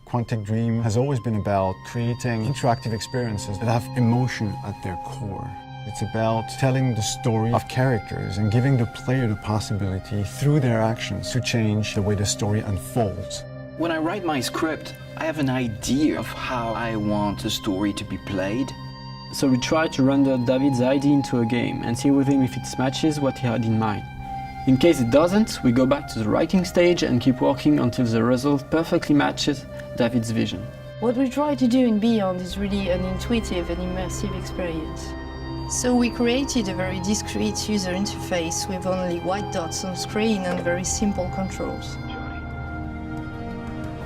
Quantic Dream has always been about creating interactive experiences that have emotion at their core. It's about telling the story of characters and giving the player the possibility, through their actions, to change the way the story unfolds. When I write my script, I have an idea of how I want the story to be played. So we try to render David's idea into a game and see with him if it matches what he had in mind. In case it doesn't, we go back to the writing stage and keep working until the result perfectly matches David's vision. What we try to do in Beyond is really an intuitive and immersive experience. So we created a very discreet user interface with only white dots on screen and very simple controls.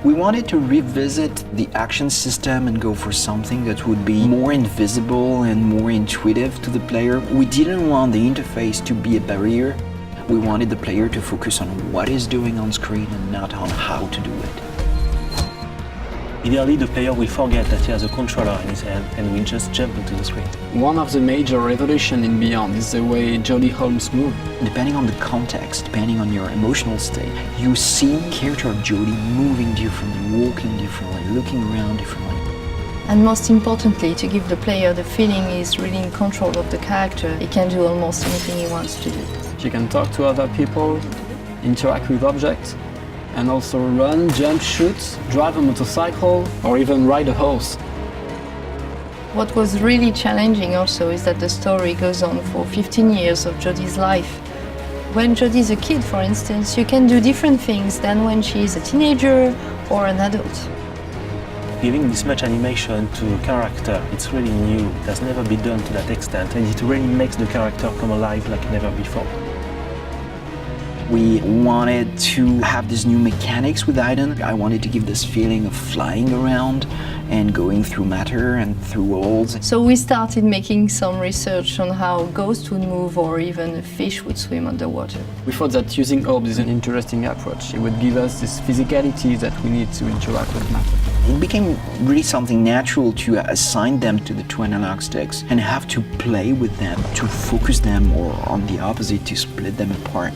We wanted to revisit the action system and go for something that would be more invisible and more intuitive to the player. We didn't want the interface to be a barrier. We wanted the player to focus on what he's doing on screen and not on how to do it. Ideally, the player will forget that he has a controller in his hand and will just jump into the screen. One of the major revolutions in Beyond is the way Jodie Holmes moves. Depending on the context, depending on your emotional state, you see the character of Jodie moving differently, walking differently, looking around differently. And most importantly, to give the player the feeling he's really in control of the character, he can do almost anything he wants to do. She can talk to other people, interact with objects, and also run, jump, shoot, drive a motorcycle, or even ride a horse. What was really challenging also is that the story goes on for 15 years of Jodie's life. When Jodie's a kid, for instance, you can do different things than when she's a teenager or an adult. Giving this much animation to a character, it's really new. It has never been done to that extent, and it really makes the character come alive like never before. We wanted to have these new mechanics with Aiden. I wanted to give this feeling of flying around and going through matter and through worlds. So we started making some research on how ghosts would move or even a fish would swim underwater. We thought that using orbs is an interesting approach. It would give us this physicality that we need to interact with matter. It became really something natural to assign them to the two analog sticks and have to play with them, to focus them, or on the opposite, to split them apart.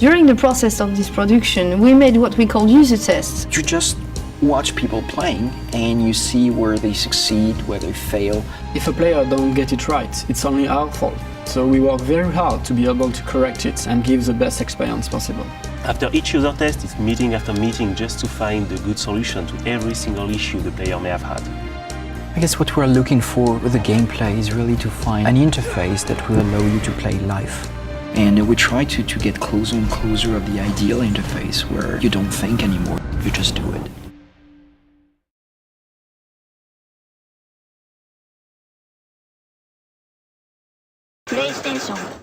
During the process of this production, we made what we call user tests. You just watch people playing and you see where they succeed, where they fail. If a player don't get it right, it's only our fault. So we work very hard to be able to correct it and give the best experience possible. After each user test, it's meeting after meeting just to find the good solution to every single issue the player may have had. I guess what we're looking for with the gameplay is really to find an interface that will allow you to play live. And we try to get closer and closer of the ideal interface where you don't think anymore, you just do it. PlayStation